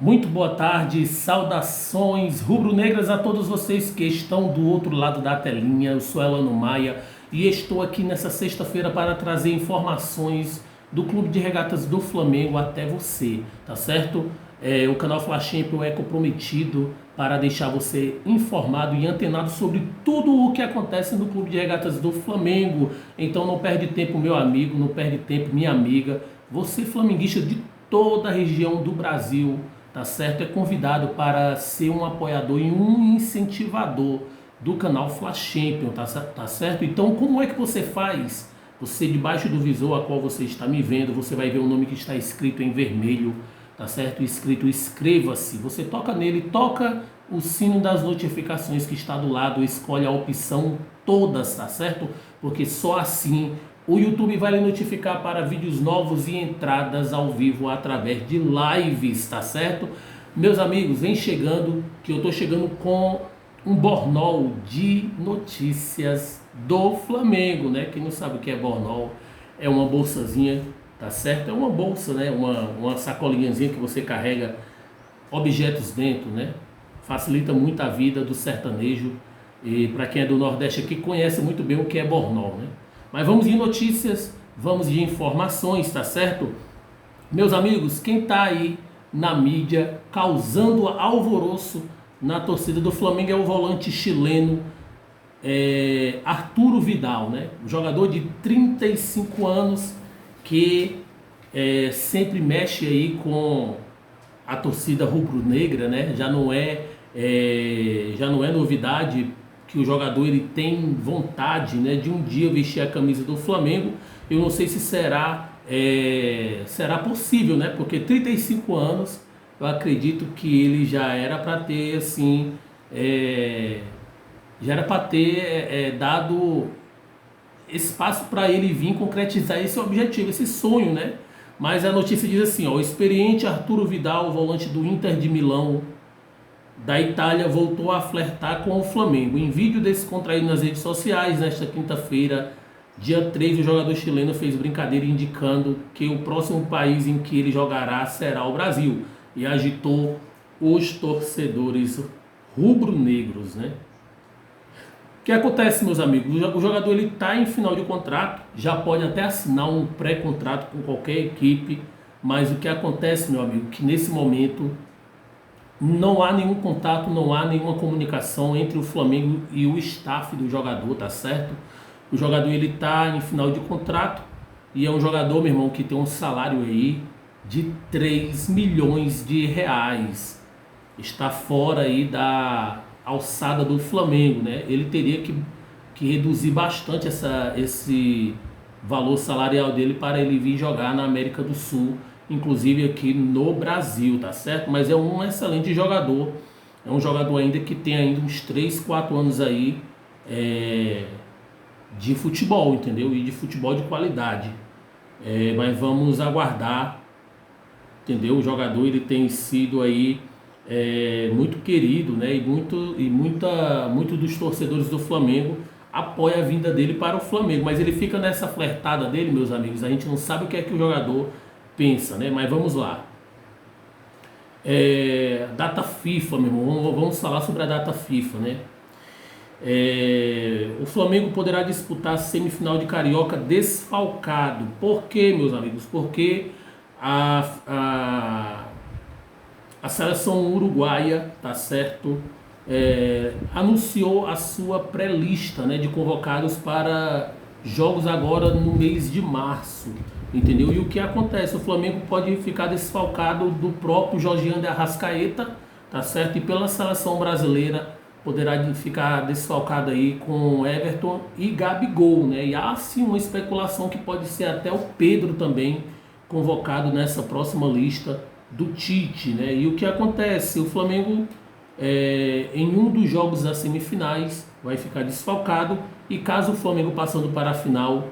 Muito boa tarde, saudações rubro-negras a todos vocês que estão do outro lado da telinha. Eu sou Elano Maia e estou aqui nessa sexta-feira para trazer informações do Clube de Regatas do Flamengo até você, tá certo? O canal Fla Champions é comprometido para deixar você informado e antenado sobre tudo o que acontece no Clube de Regatas do Flamengo. Então não perde tempo, meu amigo, não perde tempo, minha amiga. Você flamenguista de toda a região do Brasil, tá certo? É convidado para ser um apoiador e um incentivador do canal Fla Champions, tá certo? Então, como é que você faz? Você, debaixo do visor a qual você está me vendo, você vai ver o nome que está escrito em vermelho, tá certo? Escrito inscreva-se. Você toca nele, toca o sino das notificações que está do lado, escolhe a opção todas, tá certo? Porque só assim o YouTube vai lhe notificar para vídeos novos e entradas ao vivo através de lives, tá certo? Meus amigos, vem chegando, que eu tô chegando com um bornol de notícias do Flamengo, né? Quem não sabe o que é bornol, é uma bolsazinha, tá certo? É uma bolsa, né? Uma sacolinhazinha que você carrega objetos dentro, né? Facilita muito a vida do sertanejo. E para quem é do Nordeste aqui, conhece muito bem o que é bornol, né? Mas vamos de notícias, vamos de informações, tá certo? Meus amigos, quem tá aí na mídia causando alvoroço na torcida do Flamengo é o volante chileno Arturo Vidal, né? Um jogador de 35 anos que sempre mexe aí com a torcida rubro-negra, né? Já não é novidade que o jogador ele tem vontade, né, de um dia vestir a camisa do Flamengo. Eu não sei se será possível, né? Porque 35 anos, eu acredito que ele já era para ter assim, já era para ter dado espaço para ele vir concretizar esse objetivo, esse sonho, né? Mas a notícia diz assim, ó, o experiente Arturo Vidal, volante do Inter de Milão, da Itália, voltou a flertar com o Flamengo. Em vídeo descontraído nas redes sociais, nesta quinta-feira, dia 3, o jogador chileno fez brincadeira indicando que o próximo país em que ele jogará será o Brasil e agitou os torcedores rubro-negros, né? O que acontece, meus amigos? O jogador ele está em final de contrato, já pode até assinar um pré-contrato com qualquer equipe, mas o que acontece, meu amigo, que nesse momento não há nenhum contato, não há nenhuma comunicação entre o Flamengo e o staff do jogador, tá certo? O jogador ele tá em final de contrato e é um jogador, meu irmão, que tem um salário aí de 3 milhões de reais. Está fora aí da alçada do Flamengo, né? Ele teria que reduzir bastante esse valor salarial dele para ele vir jogar na América do Sul, inclusive aqui no Brasil, tá certo? Mas é um excelente jogador, é um jogador ainda que tem ainda uns 3, 4 anos aí de futebol, entendeu? E de futebol de qualidade. Mas vamos aguardar, entendeu? O jogador ele tem sido aí muito querido, né? Muito dos torcedores do Flamengo apoia a vinda dele para o Flamengo, mas ele fica nessa flertada dele, meus amigos. A gente não sabe o que é que o jogador pensa, né? Mas vamos lá. Data FIFA, meu irmão. Vamos falar sobre a data FIFA, né? O Flamengo poderá disputar a semifinal de Carioca desfalcado. Por quê, meus amigos? Porque a seleção uruguaia, tá certo? Anunciou a sua pré-lista, né, de convocados para jogos agora no mês de março, entendeu? E o que acontece? O Flamengo pode ficar desfalcado do próprio Jorginho de Arrascaeta, tá certo? E pela seleção brasileira poderá ficar desfalcado aí com Everton e Gabigol, né? E há sim uma especulação que pode ser até o Pedro também convocado nessa próxima lista do Tite, né? E o que acontece? O Flamengo em um dos jogos das semifinais vai ficar desfalcado, e caso o Flamengo passando para a final,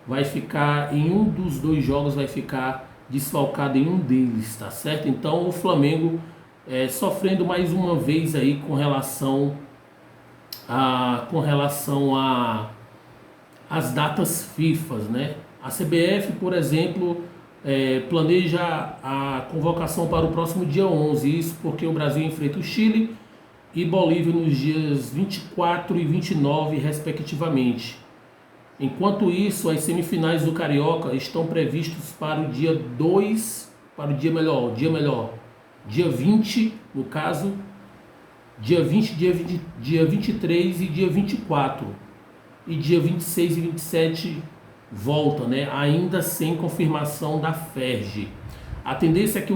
vai ficar em um dos dois jogos, vai ficar desfalcado em um deles, tá certo? Então o Flamengo sofrendo mais uma vez aí com relação a as datas FIFA, né? A CBF, por exemplo, planeja a convocação para o próximo dia 11, isso porque o Brasil enfrenta o Chile e Bolívia nos dias 24 e 29, respectivamente. Enquanto isso, as semifinais do Carioca estão previstas para o dia 2, para o dia 20, no caso, dia 23 e dia 24. E dia 26 e 27 volta, né? Ainda sem confirmação da FERJ. A tendência é que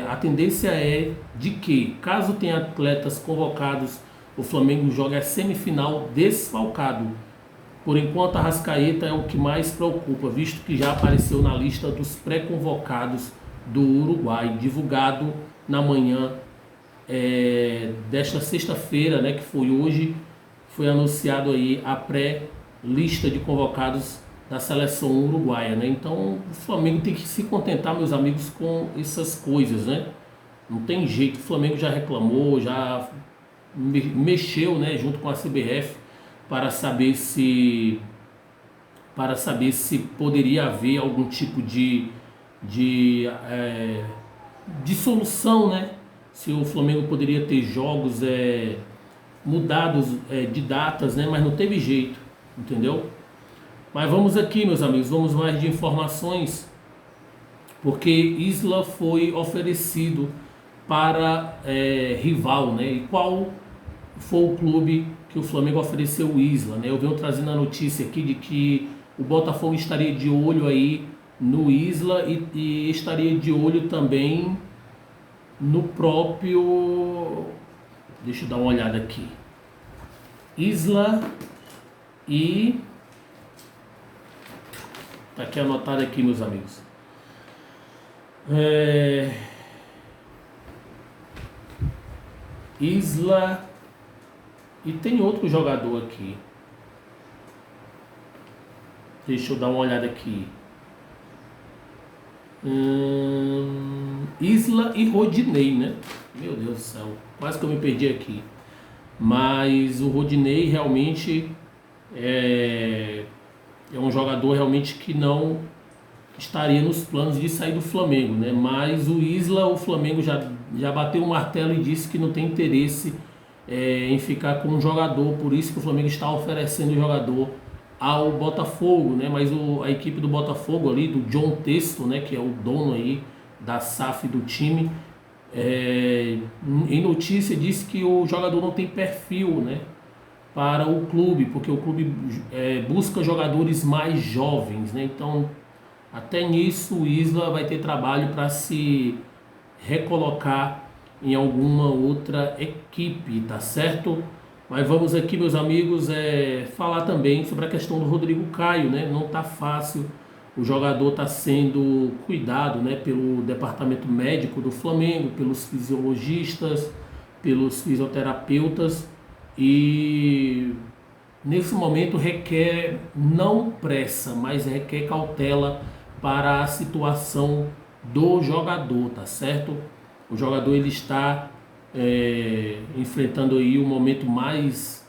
a tendência é de que, caso tenha atletas convocados, o Flamengo joga a semifinal desfalcado. Por enquanto, a Arrascaeta é o que mais preocupa, visto que já apareceu na lista dos pré-convocados do Uruguai, divulgado na manhã desta sexta-feira, né, que foi hoje, foi anunciado aí a pré-lista de convocados da seleção uruguaia, né? Então o Flamengo tem que se contentar, meus amigos, com essas coisas, né? Não tem jeito, o Flamengo já reclamou, já mexeu, né, junto com a CBF para saber se poderia haver algum tipo de solução, né? Se o Flamengo poderia ter jogos mudados de datas, né? Mas não teve jeito, entendeu? Mas vamos aqui, meus amigos, vamos mais de informações, porque Isla foi oferecido para rival, né? E qual foi o clube que o Flamengo ofereceu o Isla, né? Eu venho trazendo a notícia aqui de que o Botafogo estaria de olho aí no Isla e estaria de olho também no próprio... Deixa eu dar uma olhada aqui. Isla e... Tá aqui anotado aqui, meus amigos. Isla e tem outro jogador aqui. Deixa eu dar uma olhada aqui. Isla e Rodinei, né? Meu Deus do céu, quase que eu me perdi aqui. Mas o Rodinei realmente é um jogador realmente que não estaria nos planos de sair do Flamengo, né? Mas o Isla, o Flamengo já bateu o martelo e disse que não tem interesse em ficar com um jogador, por isso que o Flamengo está oferecendo o jogador ao Botafogo, né? Mas a equipe do Botafogo ali, do John Textor, né, que é o dono aí da SAF do time, em notícia disse que o jogador não tem perfil, né, para o clube, porque o clube busca jogadores mais jovens, né? Então até nisso o Isla vai ter trabalho para se recolocar em alguma outra equipe, tá certo? Mas vamos aqui, meus amigos, falar também sobre a questão do Rodrigo Caio, né? Não tá fácil, o jogador está sendo cuidado, né, pelo departamento médico do Flamengo, pelos fisiologistas, pelos fisioterapeutas, e nesse momento requer não pressa, mas requer cautela para a situação do jogador, tá certo? O jogador ele está enfrentando aí o momento mais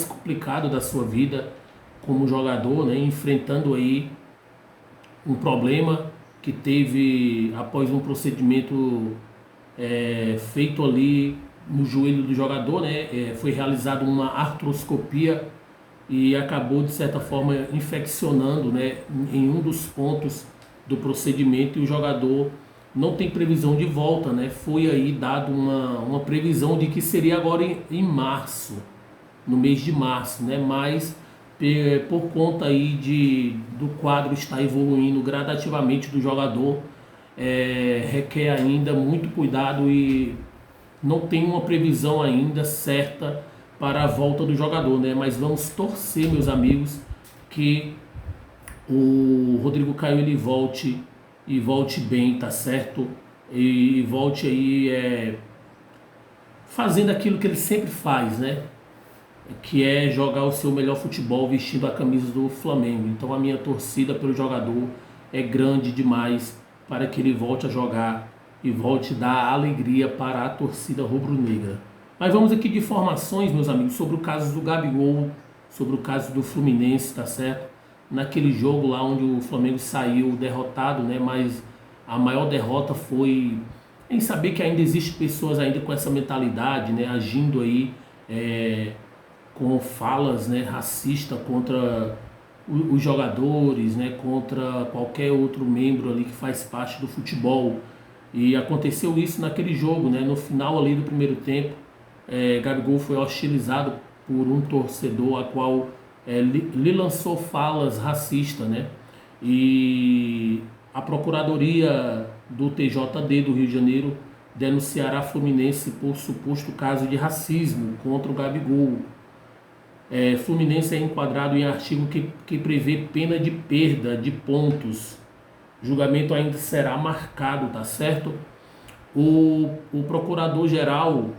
complicado da sua vida como jogador, né? Enfrentando aí um problema que teve após um procedimento feito ali no joelho do jogador, né? Foi realizada uma artroscopia e acabou de certa forma infeccionando, né, em um dos pontos do procedimento, e o jogador não tem previsão de volta, né? Foi aí dado uma previsão de que seria agora em março, no mês de março, né? Mas por conta aí do quadro estar evoluindo gradativamente do jogador, requer ainda muito cuidado e não tem uma previsão ainda certa para a volta do jogador, né? Mas vamos torcer, meus amigos, que o Rodrigo Caio ele volte bem, tá certo? E volte aí fazendo aquilo que ele sempre faz, né? Que é jogar o seu melhor futebol vestindo a camisa do Flamengo. Então a minha torcida pelo jogador é grande demais para que ele volte a jogar e volte a dar alegria para a torcida rubro-negra. Mas vamos aqui de informações, meus amigos, sobre o caso do Gabigol, sobre o caso do Fluminense, tá certo? naquele jogo lá onde o Flamengo saiu derrotado, né? Mas a maior derrota foi em saber que ainda existe pessoas ainda com essa mentalidade, né? Agindo aí com falas, né, racistas contra os jogadores, né, contra qualquer outro membro ali que faz parte do futebol. E aconteceu isso naquele jogo, né? No final ali do primeiro tempo, Gabigol foi hostilizado por um torcedor a qual lhe lançou falas racistas, né? E a Procuradoria do TJD do Rio de Janeiro denunciará a Fluminense por suposto caso de racismo contra o Gabigol. Fluminense é enquadrado em artigo que prevê pena de perda de pontos. O julgamento ainda será marcado, tá certo? O procurador-geral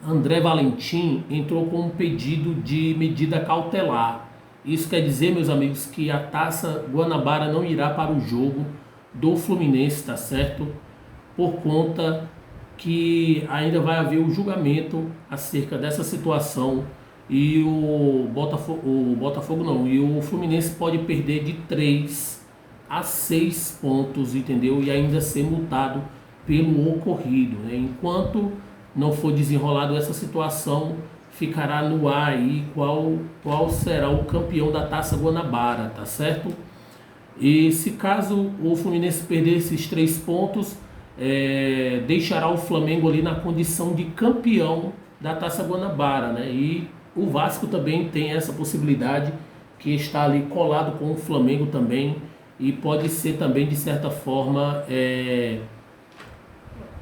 André Valentim entrou com um pedido de medida cautelar. Isso quer dizer, meus amigos, que a Taça Guanabara não irá para o jogo do Fluminense, tá certo? Por conta que ainda vai haver o julgamento acerca dessa situação e o Botafogo não, e o Fluminense pode perder de 3 a 6 pontos, entendeu? E ainda ser multado pelo ocorrido, né? Enquanto não for desenrolado essa situação, ficará no ar aí qual será o campeão da Taça Guanabara, tá certo? E se caso o Fluminense perder esses 3 pontos, deixará o Flamengo ali na condição de campeão da Taça Guanabara, né? E o Vasco também tem essa possibilidade, que está ali colado com o Flamengo também, e pode ser também de certa forma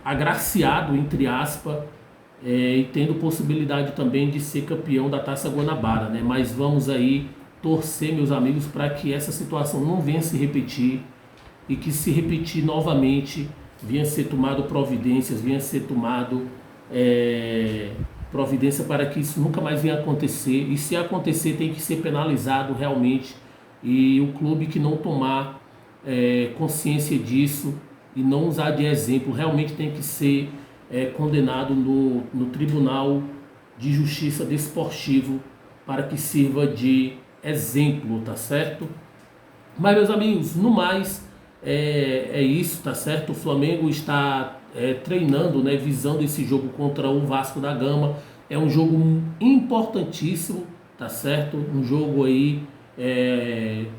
agraciado, entre aspas, e tendo possibilidade também de ser campeão da Taça Guanabara, né? Mas vamos aí torcer, meus amigos, para que essa situação não venha se repetir, e que se repetir novamente venha ser tomado providências, venha ser tomado providência para que isso nunca mais venha acontecer, e se acontecer tem que ser penalizado realmente, e o clube que não tomar consciência disso e não usar de exemplo realmente tem que ser condenado no Tribunal de Justiça Desportivo, para que sirva de exemplo, tá certo? Mas, meus amigos, no mais é isso, tá certo? O Flamengo está treinando, né, visando esse jogo contra o Vasco da Gama. É um jogo importantíssimo, tá certo? Um jogo aí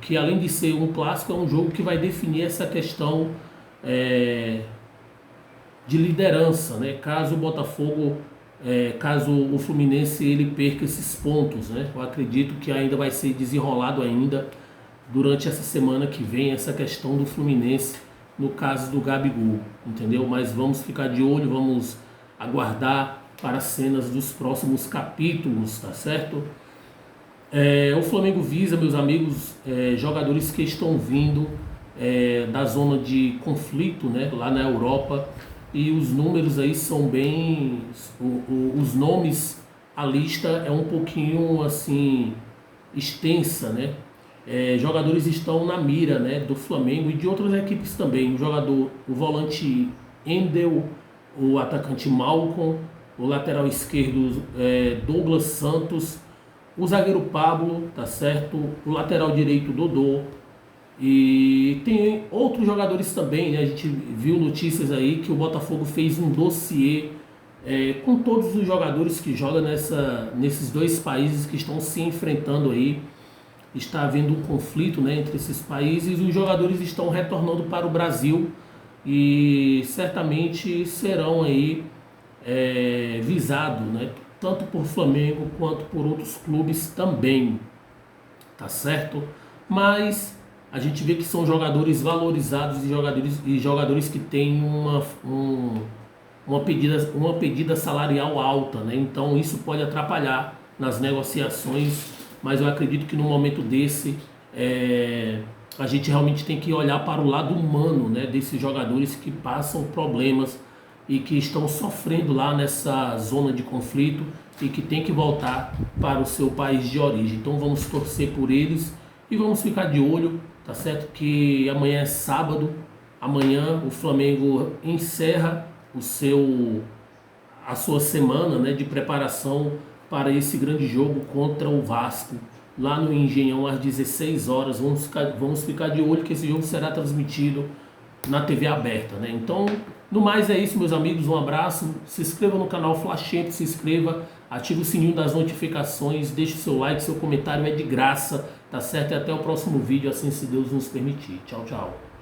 que, além de ser um clássico, é um jogo que vai definir essa questão de liderança, né? Caso o Botafogo, caso o Fluminense ele perca esses pontos, né? Eu acredito que ainda vai ser desenrolado ainda durante essa semana que vem essa questão do Fluminense, no caso do Gabigol, entendeu? Mas vamos ficar de olho, vamos aguardar para as cenas dos próximos capítulos, tá certo? O Flamengo visa, meus amigos, jogadores que estão vindo da zona de conflito, né, lá na Europa, e os números aí são bem, os nomes, a lista é um pouquinho assim extensa, né? Jogadores estão na mira, né, do Flamengo e de outras equipes também. O volante Endel, o atacante Malcom, o lateral esquerdo Douglas Santos, o zagueiro Pablo, tá certo? O lateral direito Dodô. E tem outros jogadores também, né? A gente viu notícias aí que o Botafogo fez um dossiê com todos os jogadores que jogam nesses dois países que estão se enfrentando aí. Está havendo um conflito, né, entre esses países. Os jogadores estão retornando para o Brasil e certamente serão aí visados, né, tanto por Flamengo quanto por outros clubes também, tá certo? Mas a gente vê que são jogadores valorizados e jogadores que têm uma pedida salarial alta, né? Então isso pode atrapalhar nas negociações, mas eu acredito que no momento desse a gente realmente tem que olhar para o lado humano, né, desses jogadores que passam problemas e que estão sofrendo lá nessa zona de conflito e que tem que voltar para o seu país de origem. Então vamos torcer por eles e vamos ficar de olho, tá certo? Que amanhã é sábado, amanhã o Flamengo encerra a sua semana, né, de preparação para esse grande jogo contra o Vasco lá no Engenhão às 16 horas. Vamos ficar de olho que esse jogo será transmitido na TV aberta, né? Então, no mais é isso, meus amigos. Um abraço. Se inscreva no canal Flashemp, se inscreva, ative o sininho das notificações, deixe o seu like, seu comentário é de graça, tá certo? E até o próximo vídeo, assim se Deus nos permitir. Tchau, tchau.